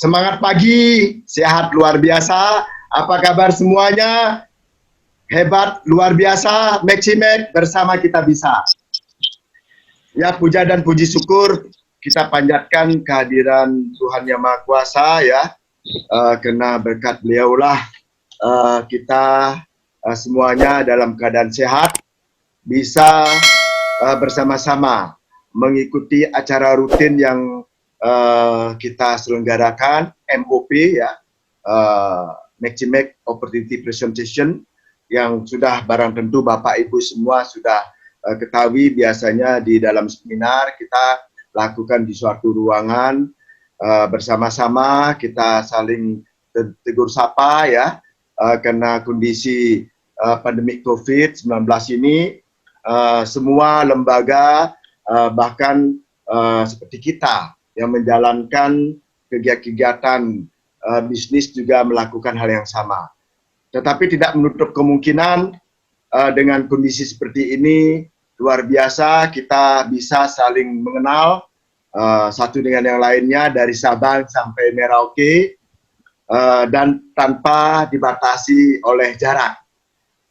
Semangat pagi, sehat luar biasa. Apa kabar semuanya? Hebat, luar biasa. Maximek bersama kita bisa. Ya, puja dan puji syukur kita panjatkan kehadiran Tuhan Yang Maha Kuasa ya. Karena berkat beliaulah kita semuanya dalam keadaan sehat bisa bersama-sama mengikuti acara rutin yang kita selenggarakan MOP ya, Maximek Opportunity Presentation, yang sudah barang tentu Bapak Ibu semua sudah ketahui. Biasanya di dalam seminar kita lakukan di suatu ruangan bersama-sama, kita saling tegur sapa ya, karena kondisi pandemi COVID-19 ini semua lembaga bahkan seperti kita yang menjalankan kegiatan bisnis juga melakukan hal yang sama. Tetapi tidak menutup kemungkinan dengan kondisi seperti ini, luar biasa kita bisa saling mengenal satu dengan yang lainnya dari Sabang sampai Merauke dan tanpa dibatasi oleh jarak.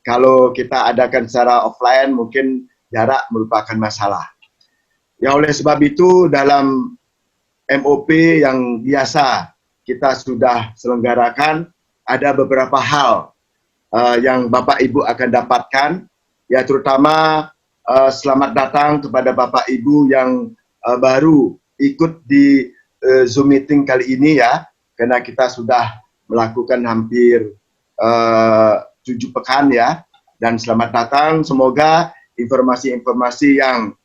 Kalau kita adakan secara offline mungkin jarak merupakan masalah. Ya, oleh sebab itu dalam MOP yang biasa kita sudah selenggarakan, ada beberapa hal yang Bapak Ibu akan dapatkan, ya terutama selamat datang kepada Bapak Ibu yang baru ikut di Zoom meeting kali ini ya, karena kita sudah melakukan hampir 7 pekan ya, dan selamat datang. Semoga informasi-informasi yang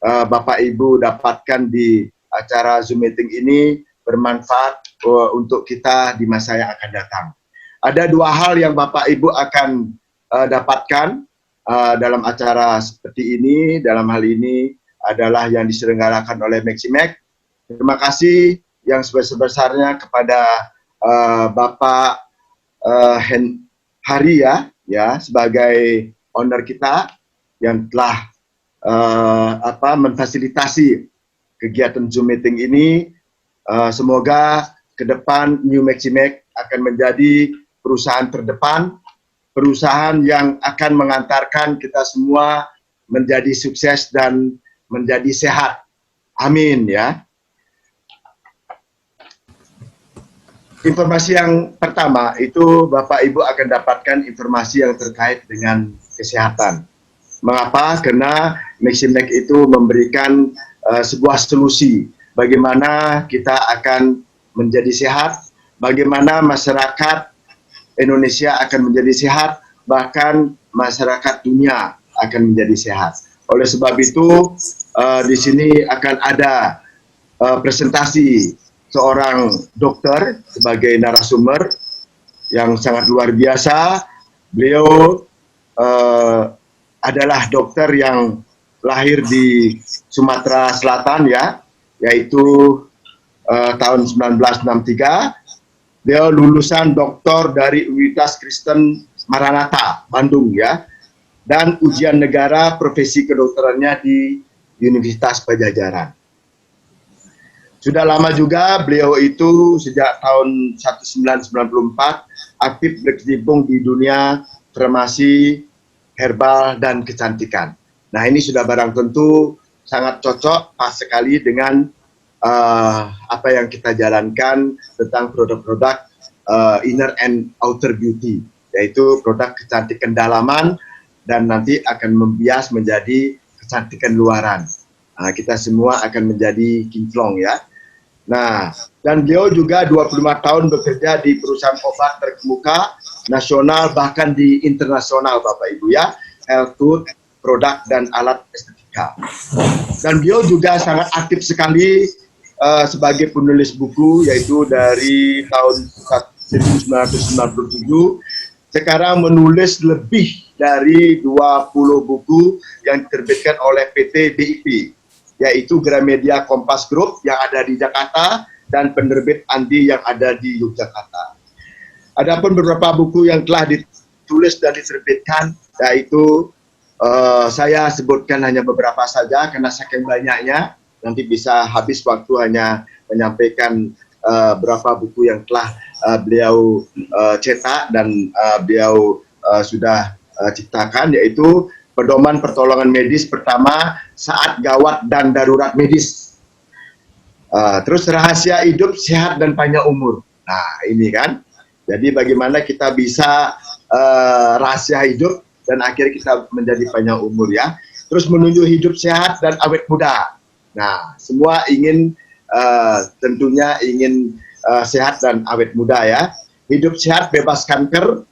Bapak Ibu dapatkan di acara Zoom meeting ini bermanfaat untuk kita di masa yang akan datang. Ada 2 hal yang Bapak Ibu akan dapatkan dalam acara seperti ini. Dalam hal ini adalah yang diselenggarakan oleh Maximek. Terima kasih yang sebesar-besarnya kepada Bapak Hari ya sebagai owner kita yang telah memfasilitasi kegiatan Zoom meeting ini. Semoga ke depan New Maximek akan menjadi perusahaan terdepan, perusahaan yang akan mengantarkan kita semua menjadi sukses dan menjadi sehat. Amin ya. Informasi yang pertama itu Bapak Ibu akan dapatkan informasi yang terkait dengan kesehatan. Mengapa? Karena Maximek itu memberikan sebuah solusi bagaimana kita akan menjadi sehat, bagaimana masyarakat Indonesia akan menjadi sehat, bahkan masyarakat dunia akan menjadi sehat. Oleh sebab itu di sini akan ada presentasi seorang dokter sebagai narasumber yang sangat luar biasa. Beliau adalah dokter yang lahir di Sumatera Selatan ya, yaitu tahun 1963. Dia lulusan doktor dari Universitas Kristen Maranatha, Bandung ya, dan ujian negara profesi kedokterannya di Universitas Pajajaran. Sudah lama juga beliau itu sejak tahun 1994 aktif berkecimpung di dunia farmasi, herbal, dan kecantikan. Nah, ini sudah barang tentu sangat cocok, pas sekali dengan apa yang kita jalankan tentang produk-produk inner and outer beauty, yaitu produk kecantikan dalaman dan nanti akan membias menjadi kecantikan luaran. Nah, kita semua akan menjadi kinclong ya. Nah, dan beliau juga 25 tahun bekerja di perusahaan obat terkemuka, nasional, bahkan di internasional Bapak Ibu ya, health food, produk dan alat estetika. Dan beliau juga sangat aktif sekali sebagai penulis buku, yaitu dari tahun 1997 sekarang menulis lebih dari 20 buku yang diterbitkan oleh PT BIP, yaitu Gramedia Kompas Group yang ada di Jakarta dan penerbit Andi yang ada di Yogyakarta. Adapun beberapa buku yang telah ditulis dan diterbitkan, yaitu saya sebutkan hanya beberapa saja karena saking banyaknya nanti bisa habis waktu hanya menyampaikan berapa buku yang telah beliau cetak dan beliau sudah ciptakan, yaitu pedoman pertolongan medis pertama saat gawat dan darurat medis. Terus rahasia hidup sehat dan panjang umur. Nah, ini kan. Jadi bagaimana kita bisa rahasia hidup dan akhirnya kita menjadi panjang umur ya. Terus menuju hidup sehat dan awet muda. Nah, semua ingin tentunya ingin sehat dan awet muda ya. Hidup sehat bebas kanker.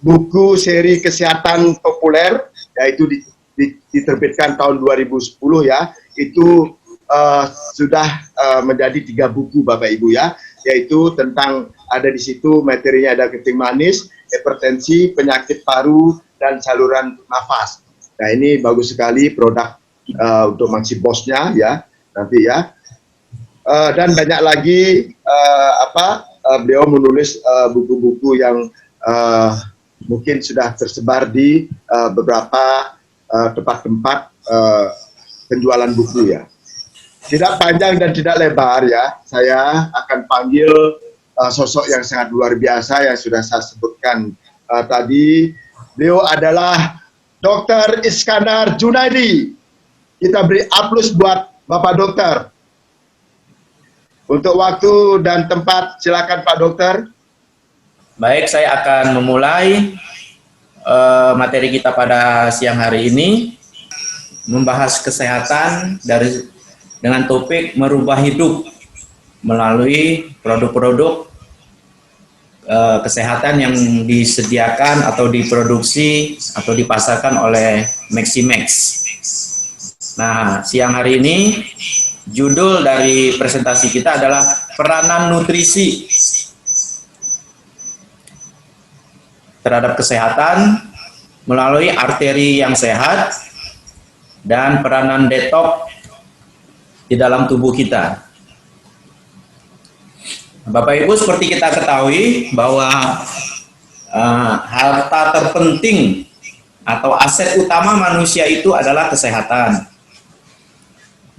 Buku seri kesehatan populer, yaitu diterbitkan tahun 2010 ya, itu sudah menjadi 3 buku Bapak Ibu ya, yaitu tentang ada di situ materinya ada kencing manis, hipertensi, penyakit paru, dan saluran nafas. Nah ini bagus sekali produk untuk Maxi Bosnya ya, nanti ya. Dan banyak lagi beliau menulis buku-buku yang mungkin sudah tersebar di beberapa tempat-tempat penjualan buku ya. Tidak panjang dan tidak lebar ya, saya akan panggil sosok yang sangat luar biasa yang sudah saya sebutkan tadi. Beliau adalah Dr. Iskandar Junaidi. Kita beri aplaus buat Bapak Dokter. Untuk waktu dan tempat, silakan Pak Dokter. Baik, saya akan memulai materi kita pada siang hari ini, membahas kesehatan dengan topik merubah hidup melalui produk-produk kesehatan yang disediakan atau diproduksi atau dipasarkan oleh Maximex. Nah, siang hari ini judul dari presentasi kita adalah peranan nutrisi terhadap kesehatan melalui arteri yang sehat dan peranan detox di dalam tubuh kita. Bapak Ibu, seperti kita ketahui bahwa harta terpenting atau aset utama manusia itu adalah kesehatan.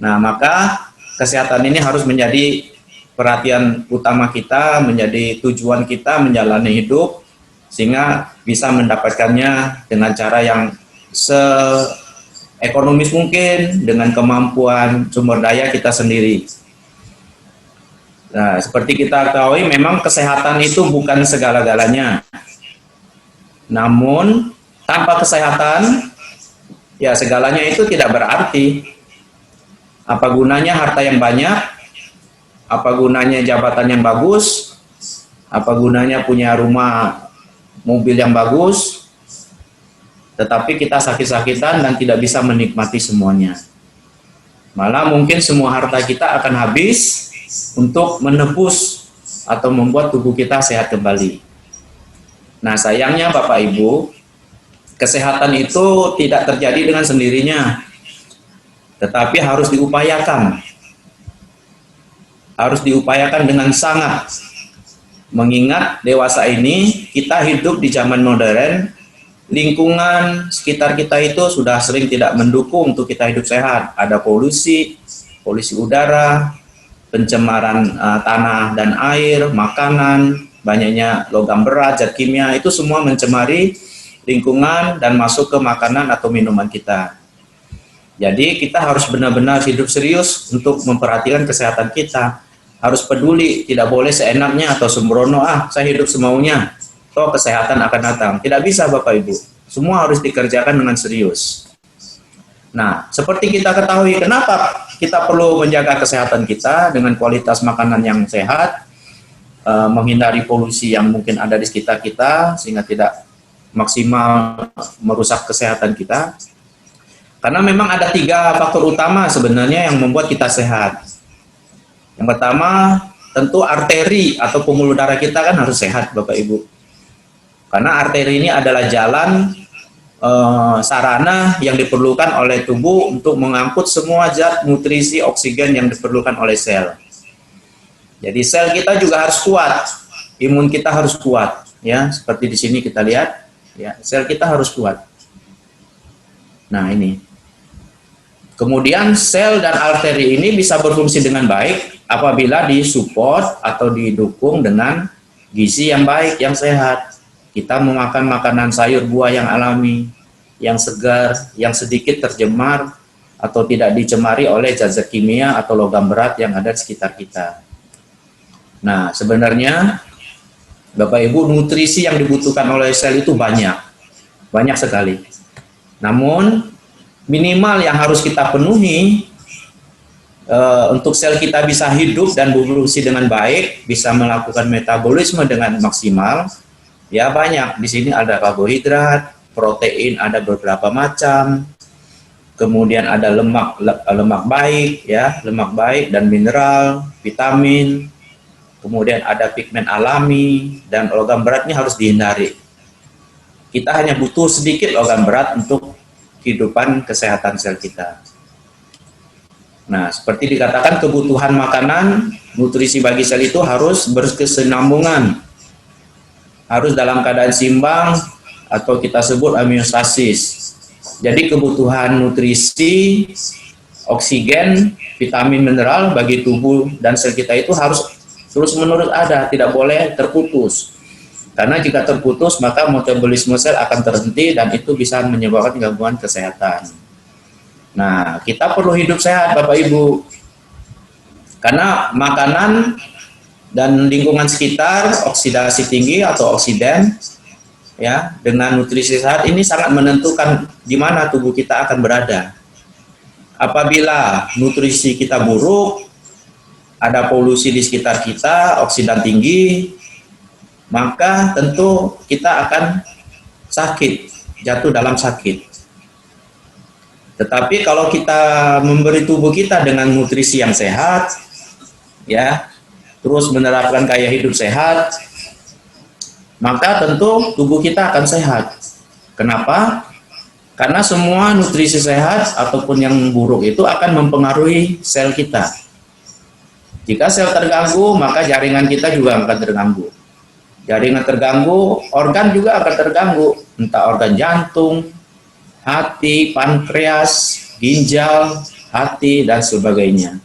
Nah, maka kesehatan ini harus menjadi perhatian utama kita, menjadi tujuan kita menjalani hidup, sehingga bisa mendapatkannya dengan cara yang se-ekonomis mungkin, dengan kemampuan sumber daya kita sendiri. Nah, seperti kita ketahui, memang kesehatan itu bukan segala-galanya. Namun, tanpa kesehatan, ya segalanya itu tidak berarti. Apa gunanya harta yang banyak? Apa gunanya jabatan yang bagus? Apa gunanya punya rumah, mobil yang bagus, tetapi kita sakit-sakitan dan tidak bisa menikmati semuanya. Malah mungkin semua harta kita akan habis untuk menebus atau membuat tubuh kita sehat kembali. Nah, sayangnya Bapak Ibu, kesehatan itu tidak terjadi dengan sendirinya, tetapi harus diupayakan. Harus diupayakan dengan sangat. Mengingat dewasa ini kita hidup di zaman modern, lingkungan sekitar kita itu sudah sering tidak mendukung untuk kita hidup sehat. Ada polusi udara, pencemaran tanah dan air, makanan, banyaknya logam berat, zat kimia, itu semua mencemari lingkungan dan masuk ke makanan atau minuman kita. Jadi kita harus benar-benar hidup serius untuk memperhatikan kesehatan kita. Harus peduli, tidak boleh seenaknya atau sembrono, saya hidup semaunya, toh kesehatan akan datang. Tidak bisa Bapak Ibu, semua harus dikerjakan dengan serius. Nah, seperti kita ketahui, kenapa kita perlu menjaga kesehatan kita dengan kualitas makanan yang sehat, menghindari polusi yang mungkin ada di sekitar kita, sehingga tidak maksimal merusak kesehatan kita. Karena memang ada 3 faktor utama sebenarnya yang membuat kita sehat. Yang pertama, tentu arteri atau pembuluh darah kita kan harus sehat Bapak Ibu. Karena arteri ini adalah jalan sarana yang diperlukan oleh tubuh untuk mengangkut semua zat nutrisi oksigen yang diperlukan oleh sel. Jadi sel kita juga harus kuat, imun kita harus kuat, ya seperti di sini kita lihat, ya sel kita harus kuat. Nah ini. Kemudian sel dan arteri ini bisa berfungsi dengan baik apabila disupport atau didukung dengan gizi yang baik, yang sehat. Kita memakan makanan sayur buah yang alami, yang segar, yang sedikit tercemar atau tidak dicemari oleh zat-zat kimia atau logam berat yang ada di sekitar kita. Nah, sebenarnya Bapak Ibu, nutrisi yang dibutuhkan oleh sel itu banyak sekali. Namun minimal yang harus kita penuhi untuk sel kita bisa hidup dan berfungsi dengan baik, bisa melakukan metabolisme dengan maksimal, ya banyak. Di sini ada karbohidrat, protein ada beberapa macam, kemudian ada lemak baik, ya lemak baik dan mineral, vitamin, kemudian ada pigmen alami, dan logam berat ini harus dihindari. Kita hanya butuh sedikit logam berat untuk kehidupan kesehatan sel kita. Nah, seperti dikatakan kebutuhan makanan, nutrisi bagi sel itu harus berkesinambungan, harus dalam keadaan seimbang atau kita sebut homeostasis. Jadi kebutuhan nutrisi, oksigen, vitamin, mineral bagi tubuh dan sel kita itu harus terus-menerus ada, tidak boleh terputus. Karena jika terputus maka metabolisme sel akan terhenti dan itu bisa menyebabkan gangguan kesehatan. Nah, kita perlu hidup sehat Bapak Ibu. Karena makanan dan lingkungan sekitar, oksidasi tinggi atau oksidan, ya, dengan nutrisi sehat ini sangat menentukan di mana tubuh kita akan berada. Apabila nutrisi kita buruk, ada polusi di sekitar kita, oksidan tinggi, maka tentu kita akan sakit, jatuh dalam sakit. Tetapi kalau kita memberi tubuh kita dengan nutrisi yang sehat, ya, terus menerapkan gaya hidup sehat, maka tentu tubuh kita akan sehat. Kenapa? Karena semua nutrisi sehat ataupun yang buruk itu akan mempengaruhi sel kita. Jika sel terganggu, maka jaringan kita juga akan terganggu. Jaringan terganggu, organ juga akan terganggu, entah organ jantung, hati, pankreas, ginjal, hati, dan sebagainya.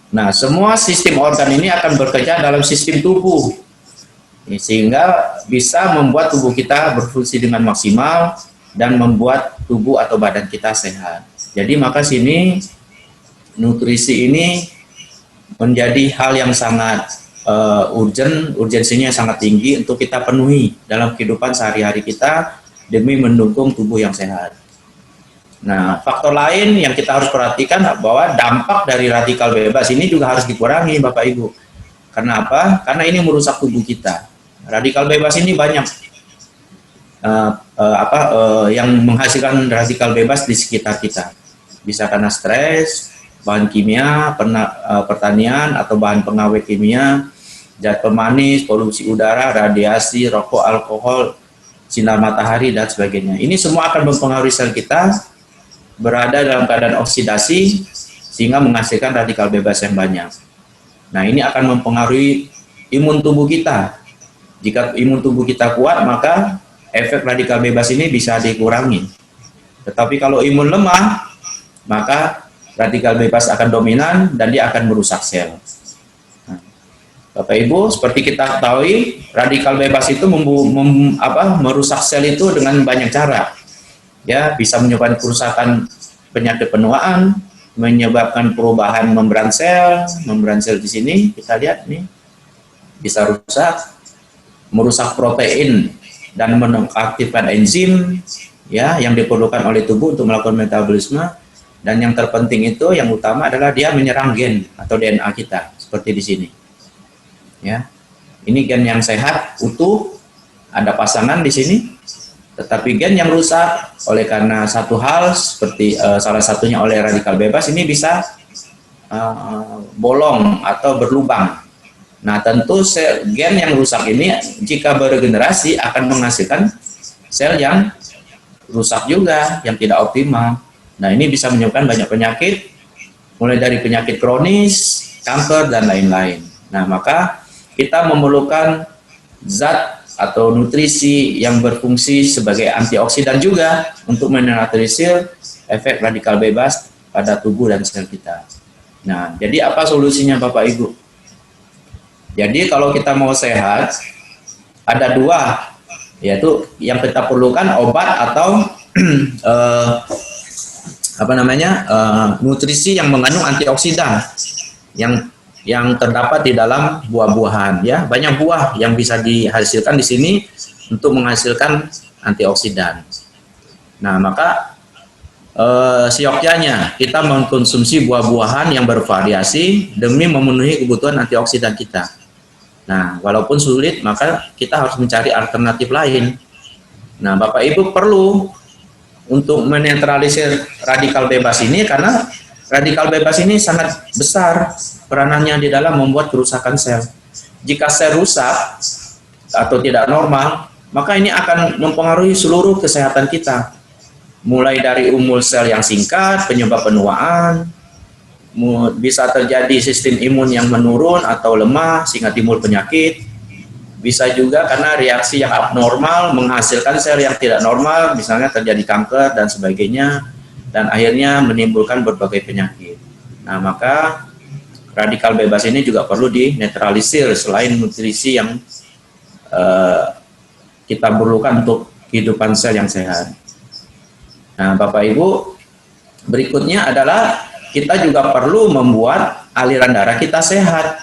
Nah, semua sistem organ ini akan bekerja dalam sistem tubuh, sehingga bisa membuat tubuh kita berfungsi dengan maksimal dan membuat tubuh atau badan kita sehat. Jadi maka sini nutrisi ini menjadi hal yang sangat urgensinya sangat tinggi untuk kita penuhi dalam kehidupan sehari-hari kita demi mendukung tubuh yang sehat. Nah, faktor lain yang kita harus perhatikan bahwa dampak dari radikal bebas ini juga harus dikurangi, Bapak Ibu. Karena apa? Karena ini merusak tubuh kita. Radikal bebas ini banyak yang menghasilkan radikal bebas di sekitar kita. Bisa karena stres, bahan kimia, pertanian atau bahan pengawet kimia, zat pemanis, polusi udara, radiasi, rokok, alkohol, sinar matahari, dan sebagainya. Ini semua akan mempengaruhi sel kita berada dalam keadaan oksidasi sehingga menghasilkan radikal bebas yang banyak. Nah, ini akan mempengaruhi imun tubuh kita. Jika imun tubuh kita kuat, maka efek radikal bebas ini bisa dikurangi. Tetapi kalau imun lemah, maka radikal bebas akan dominan dan dia akan merusak sel. Nah, Bapak Ibu, seperti kita ketahui, radikal bebas itu merusak sel itu dengan banyak cara. Ya, bisa menyebabkan kerusakan penyakit penuaan, menyebabkan perubahan membran sel di sini kita lihat nih bisa rusak, merusak protein dan mengaktifkan enzim ya yang diperlukan oleh tubuh untuk melakukan metabolisme, dan yang terpenting itu yang utama adalah dia menyerang gen atau DNA kita seperti di sini. Ya. Ini gen yang sehat, utuh, ada pasangan di sini. Tetapi gen yang rusak oleh karena satu hal seperti salah satunya oleh radikal bebas ini bisa bolong atau berlubang. Nah, tentu gen yang rusak ini jika beregenerasi akan menghasilkan sel yang rusak juga, yang tidak optimal. Nah, ini bisa menyebabkan banyak penyakit, mulai dari penyakit kronis, kanker, dan lain-lain. Nah, maka kita memerlukan zat atau nutrisi yang berfungsi sebagai antioksidan juga untuk menetralisir efek radikal bebas pada tubuh dan sel kita. Nah, jadi apa solusinya Bapak Ibu? Jadi kalau kita mau sehat, ada dua, yaitu yang kita perlukan obat atau nutrisi yang mengandung antioksidan yang terdapat di dalam buah-buahan. Ya, banyak buah yang bisa dihasilkan di sini untuk menghasilkan antioksidan. Nah, maka seyogyanya kita mengkonsumsi buah-buahan yang bervariasi demi memenuhi kebutuhan antioksidan kita. Nah, walaupun sulit, maka kita harus mencari alternatif lain. Nah, Bapak Ibu perlu untuk menetralisir radikal bebas ini, karena radikal bebas ini sangat besar peranannya di dalam membuat kerusakan sel. Jika sel rusak atau tidak normal, maka ini akan mempengaruhi seluruh kesehatan kita. Mulai dari umur sel yang singkat, penyebab penuaan, bisa terjadi sistem imun yang menurun atau lemah sehingga timbul penyakit. Bisa juga karena reaksi yang abnormal menghasilkan sel yang tidak normal, misalnya terjadi kanker dan sebagainya, dan akhirnya menimbulkan berbagai penyakit. Nah, maka radikal bebas ini juga perlu dinetralisir selain nutrisi yang kita perlukan untuk kehidupan sel yang sehat. Nah, Bapak Ibu, berikutnya adalah kita juga perlu membuat aliran darah kita sehat,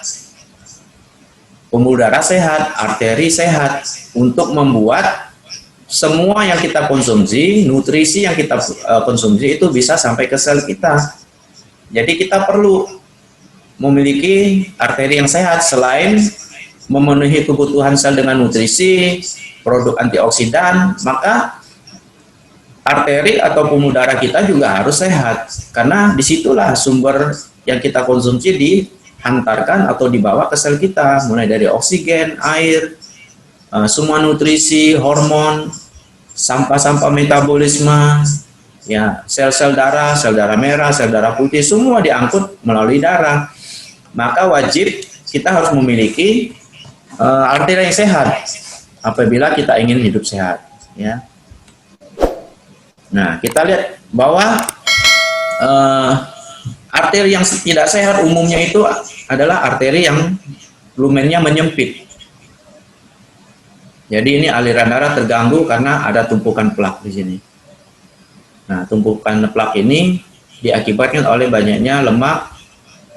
pembuluh darah sehat, arteri sehat, untuk membuat semua yang kita konsumsi, nutrisi yang kita konsumsi itu bisa sampai ke sel kita. Jadi kita perlu memiliki arteri yang sehat selain memenuhi kebutuhan sel dengan nutrisi, produk antioksidan, maka arteri atau pembuluh darah kita juga harus sehat, karena disitulah sumber yang kita konsumsi dihantarkan atau dibawa ke sel kita, mulai dari oksigen, air, semua nutrisi, hormon, sampah-sampah metabolisme, ya, sel-sel darah merah, sel darah putih, semua diangkut melalui darah. Maka wajib kita harus memiliki arteri yang sehat apabila kita ingin hidup sehat, ya. Nah, kita lihat bahwa arteri yang tidak sehat umumnya itu adalah arteri yang lumennya menyempit. Jadi ini aliran darah terganggu karena ada tumpukan plak di sini. Nah, tumpukan plak ini diakibatkan oleh banyaknya lemak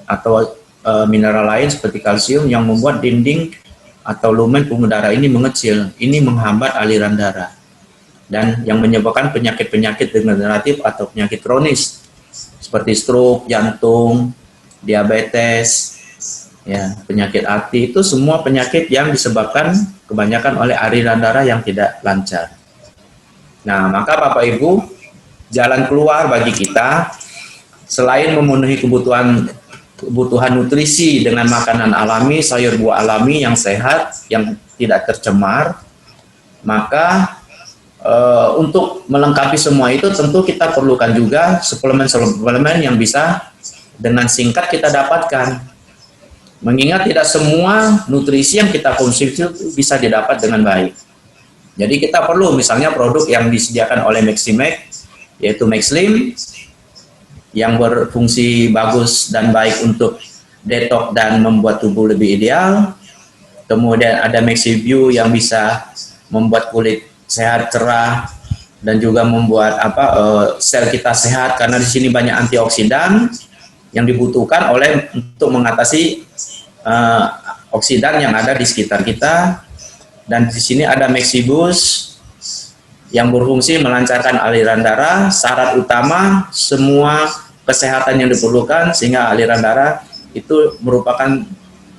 atau mineral lain seperti kalsium yang membuat dinding atau lumen pembuluh darah ini mengecil. Ini menghambat aliran darah dan yang menyebabkan penyakit-penyakit degeneratif atau penyakit kronis seperti stroke, jantung, diabetes, ya, penyakit hati, itu semua penyakit yang disebabkan kebanyakan oleh aliran darah yang tidak lancar. Nah, maka Bapak Ibu, jalan keluar bagi kita selain memenuhi kebutuhan nutrisi dengan makanan alami, sayur buah alami yang sehat, yang tidak tercemar, maka untuk melengkapi semua itu tentu kita perlukan juga suplemen-suplemen yang bisa dengan singkat kita dapatkan. Mengingat tidak semua nutrisi yang kita konsumsi itu bisa didapat dengan baik. Jadi kita perlu misalnya produk yang disediakan oleh Maximek, yaitu Maxlim, yang berfungsi bagus dan baik untuk detox dan membuat tubuh lebih ideal. Kemudian ada MaxiView yang bisa membuat kulit sehat, cerah, dan juga membuat sel kita sehat, karena di sini banyak antioksidan yang dibutuhkan untuk mengatasi oksidan yang ada di sekitar kita. Dan di sini ada Maxibus yang berfungsi melancarkan aliran darah. Syarat utama semua kesehatan yang diperlukan, sehingga aliran darah itu merupakan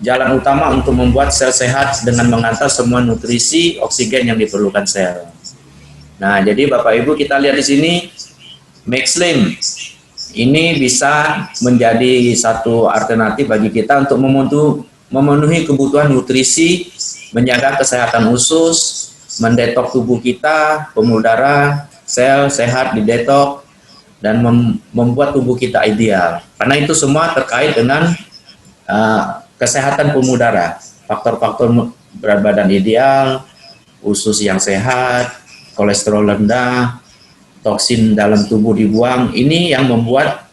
jalan utama untuk membuat sel sehat dengan mengantar semua nutrisi, oksigen yang diperlukan sel. Nah, jadi Bapak Ibu, kita lihat di sini Maxlim ini bisa menjadi satu alternatif bagi kita untuk memenuhi kebutuhan nutrisi, menjaga kesehatan usus, mendetok tubuh kita, pembuluh darah, sel sehat didetok, dan membuat tubuh kita ideal. Karena itu semua terkait dengan kesehatan pembuluh darah, faktor-faktor berat badan ideal, usus yang sehat, kolesterol rendah, toksin dalam tubuh dibuang. Ini yang membuat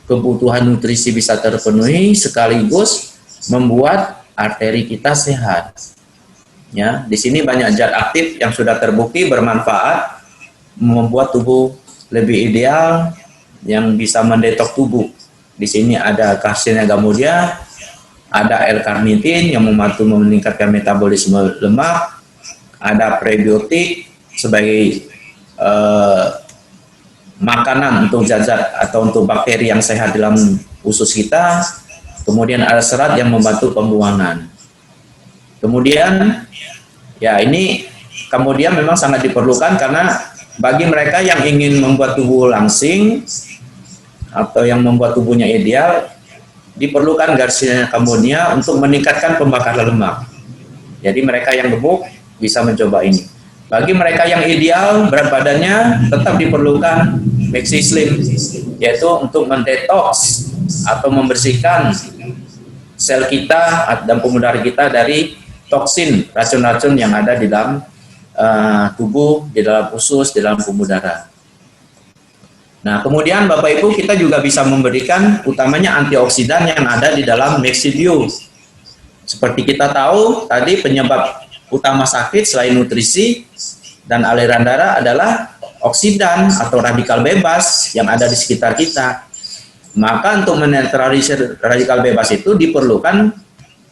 kebutuhan nutrisi bisa terpenuhi sekaligus membuat arteri kita sehat. Ya, di sini banyak zat aktif yang sudah terbukti bermanfaat membuat tubuh lebih ideal, yang bisa mendetok tubuh. Di sini ada Carcinia gamodia, ada L-karnitin yang membantu meningkatkan metabolisme lemak, ada prebiotik sebagai makanan untuk zat-zat atau untuk bakteri yang sehat dalam usus kita. Kemudian ada serat yang membantu pembuangan. Kemudian ya ini kemudian memang sangat diperlukan karena bagi mereka yang ingin membuat tubuh langsing atau yang membuat tubuhnya ideal, diperlukan Carcinia gamodia untuk meningkatkan pembakaran lemak. Jadi mereka yang gemuk bisa mencoba ini. Bagi mereka yang ideal berat badannya, tetap diperlukan Maxi Slim, yaitu untuk mendetoks atau membersihkan sel kita dan pemudara kita dari toksin, racun-racun yang ada di dalam tubuh, di dalam usus, di dalam pemudara. Nah, kemudian Bapak Ibu, kita juga bisa memberikan utamanya antioksidan yang ada di dalam Maxi Bio. Seperti kita tahu tadi, penyebab utama sakit selain nutrisi dan aliran darah adalah oksidan atau radikal bebas yang ada di sekitar kita. Maka untuk menetralisir radikal bebas itu diperlukan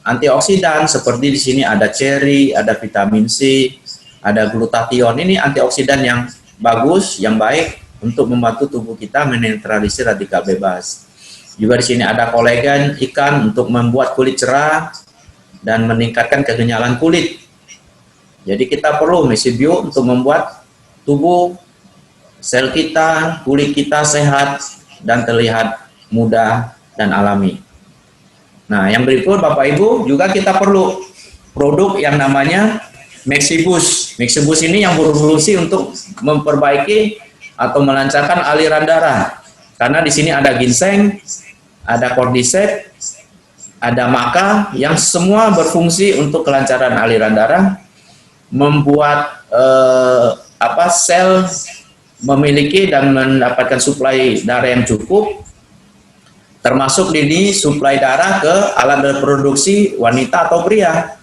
antioksidan, seperti di sini ada ceri, ada vitamin C, ada glutathione. Ini antioksidan yang bagus, yang baik untuk membantu tubuh kita menetralisir radikal bebas. Juga di sini ada kolagen ikan untuk membuat kulit cerah dan meningkatkan kekenyalan kulit. Jadi kita perlu Maxi Bio untuk membuat tubuh, sel kita, kulit kita sehat dan terlihat muda dan alami. Nah, yang berikut Bapak Ibu, juga kita perlu produk yang namanya Maxi Boost. Maxi Boost ini yang berfungsi untuk memperbaiki atau melancarkan aliran darah. Karena di sini ada ginseng, ada cordyceps, ada maca yang semua berfungsi untuk kelancaran aliran darah, membuat sel memiliki dan mendapatkan suplai darah yang cukup, termasuk ini suplai darah ke alat reproduksi wanita atau pria.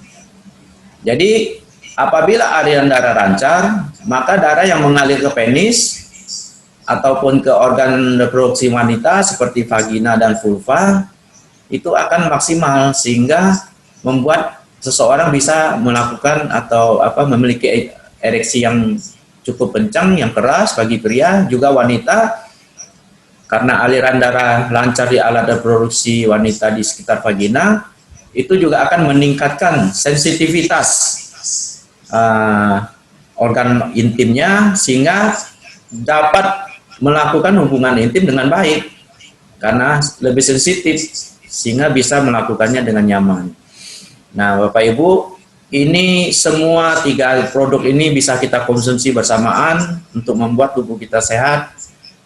Jadi apabila aliran darah lancar, maka darah yang mengalir ke penis ataupun ke organ reproduksi wanita seperti vagina dan vulva itu akan maksimal, sehingga membuat seseorang bisa melakukan atau memiliki ereksi yang cukup kencang, yang keras bagi pria, juga wanita, karena aliran darah lancar di alat reproduksi wanita di sekitar vagina, itu juga akan meningkatkan sensitivitas organ intimnya, sehingga dapat melakukan hubungan intim dengan baik, karena lebih sensitif, sehingga bisa melakukannya dengan nyaman. Nah, Bapak Ibu, ini semua 3 produk ini bisa kita konsumsi bersamaan untuk membuat tubuh kita sehat.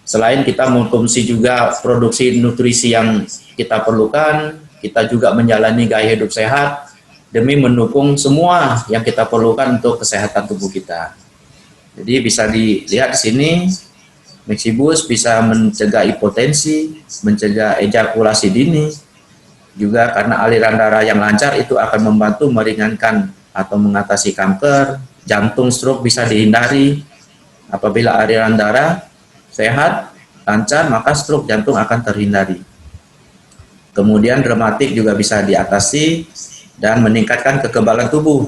Selain kita mengkonsumsi juga produksi nutrisi yang kita perlukan, kita juga menjalani gaya hidup sehat demi mendukung semua yang kita perlukan untuk kesehatan tubuh kita. Jadi bisa dilihat di sini, Maxi Boost bisa mencegah hipotensi, mencegah ejakulasi dini. Juga karena aliran darah yang lancar itu akan membantu meringankan atau mengatasi kanker, jantung, stroke bisa dihindari. Apabila aliran darah sehat, lancar, maka stroke jantung akan terhindari. Kemudian rematik juga bisa diatasi dan meningkatkan kekebalan tubuh.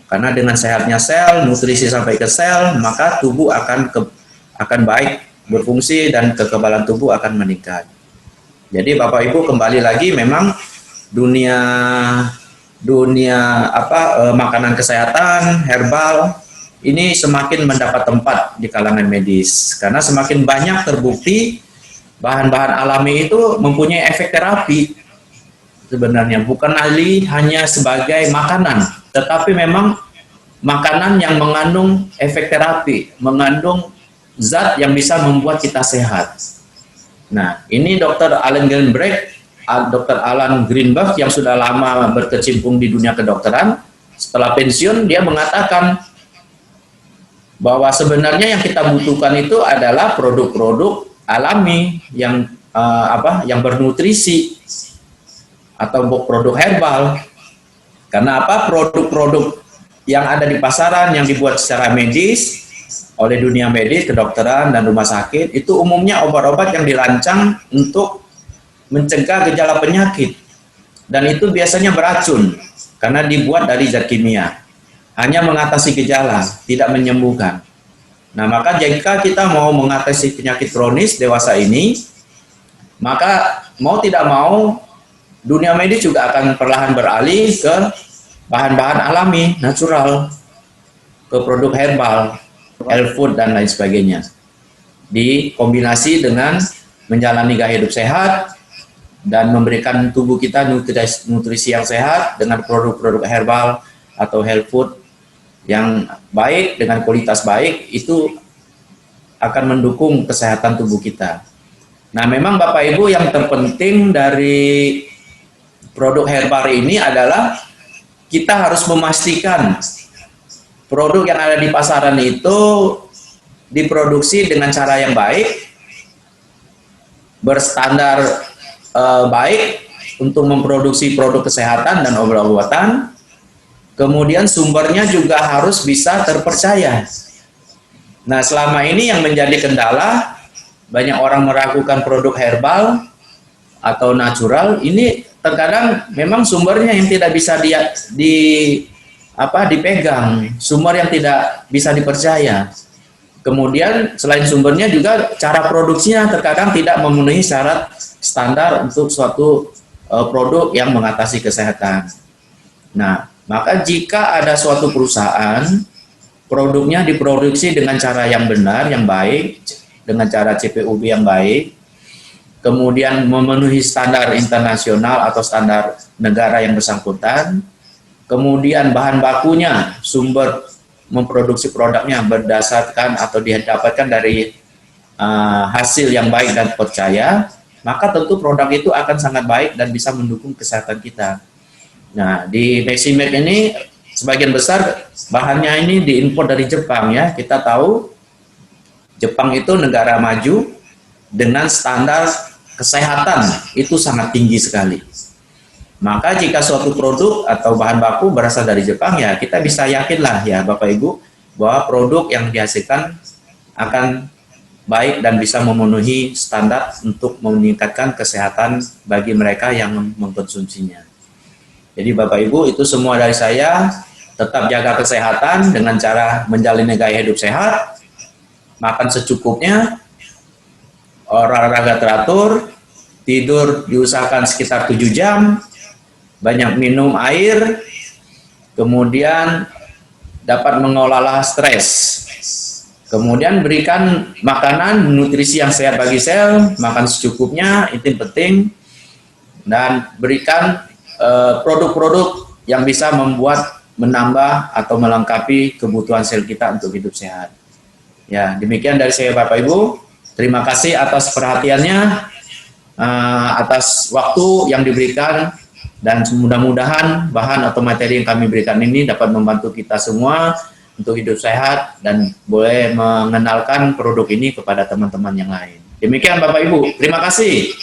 Karena dengan sehatnya sel, nutrisi sampai ke sel, maka tubuh akan baik berfungsi dan kekebalan tubuh akan meningkat. Jadi Bapak Ibu, kembali lagi, memang dunia makanan kesehatan herbal ini semakin mendapat tempat di kalangan medis, karena semakin banyak terbukti bahan-bahan alami itu mempunyai efek terapi. Sebenarnya bukan hanya sebagai makanan, tetapi memang makanan yang mengandung efek terapi, mengandung zat yang bisa membuat kita sehat. Nah, ini Dr. Alan Greenberg yang sudah lama berkecimpung di dunia kedokteran, setelah pensiun dia mengatakan bahwa sebenarnya yang kita butuhkan itu adalah produk-produk alami yang yang bernutrisi atau produk herbal. Karena apa? Produk-produk yang ada di pasaran yang dibuat secara medis oleh dunia medis, kedokteran dan rumah sakit itu umumnya obat-obat yang dirancang untuk mencegah gejala penyakit, dan itu biasanya beracun karena dibuat dari zat kimia, hanya mengatasi gejala, tidak menyembuhkan. Nah, maka jika kita mau mengatasi penyakit kronis dewasa ini, maka mau tidak mau dunia medis juga akan perlahan beralih ke bahan-bahan alami, natural, ke produk herbal, health food dan lain sebagainya. Dikombinasi dengan menjalani gaya hidup sehat dan memberikan tubuh kita nutrisi yang sehat dengan produk-produk herbal atau health food yang baik dengan kualitas baik, itu akan mendukung kesehatan tubuh kita. Nah, memang Bapak Ibu, yang terpenting dari produk herbal ini adalah kita harus memastikan produk yang ada di pasaran itu diproduksi dengan cara yang baik, berstandar baik untuk memproduksi produk kesehatan dan obat-obatan. Kemudian sumbernya juga harus bisa terpercaya. Nah, selama ini yang menjadi kendala, banyak orang meragukan produk herbal atau natural. Ini terkadang memang sumbernya yang tidak bisa dipegang, sumber yang tidak bisa dipercaya. Kemudian selain sumbernya juga cara produksinya terkadang tidak memenuhi syarat standar untuk suatu produk yang mengatasi kesehatan. Nah, maka jika ada suatu perusahaan, produknya diproduksi dengan cara yang benar, yang baik, dengan cara CPUB yang baik, kemudian memenuhi standar internasional atau standar negara yang bersangkutan, kemudian bahan bakunya, sumber memproduksi produknya berdasarkan atau didapatkan dari hasil yang baik dan percaya, maka tentu produk itu akan sangat baik dan bisa mendukung kesehatan kita. Nah, di Maximed ini sebagian besar bahannya ini diimpor dari Jepang ya. Kita tahu Jepang itu negara maju dengan standar kesehatan itu sangat tinggi sekali. Maka jika suatu produk atau bahan baku berasal dari Jepang, ya kita bisa yakinlah ya Bapak Ibu bahwa produk yang dihasilkan akan baik dan bisa memenuhi standar untuk meningkatkan kesehatan bagi mereka yang mengkonsumsinya. Jadi Bapak Ibu, itu semua dari saya. Tetap jaga kesehatan dengan cara menjalani gaya hidup sehat, makan secukupnya, olahraga teratur, tidur diusahakan sekitar 7 jam, banyak minum air, kemudian dapat mengelola stres. Kemudian berikan makanan nutrisi yang sehat bagi sel, makan secukupnya, itu penting, dan berikan produk-produk yang bisa menambah atau melengkapi kebutuhan sel kita untuk hidup sehat. Ya, demikian dari saya Bapak Ibu. Terima kasih atas perhatiannya, atas waktu yang diberikan, dan mudah-mudahan bahan atau materi yang kami berikan ini dapat membantu kita semua untuk hidup sehat dan boleh mengenalkan produk ini kepada teman-teman yang lain. Demikian Bapak Ibu, terima kasih.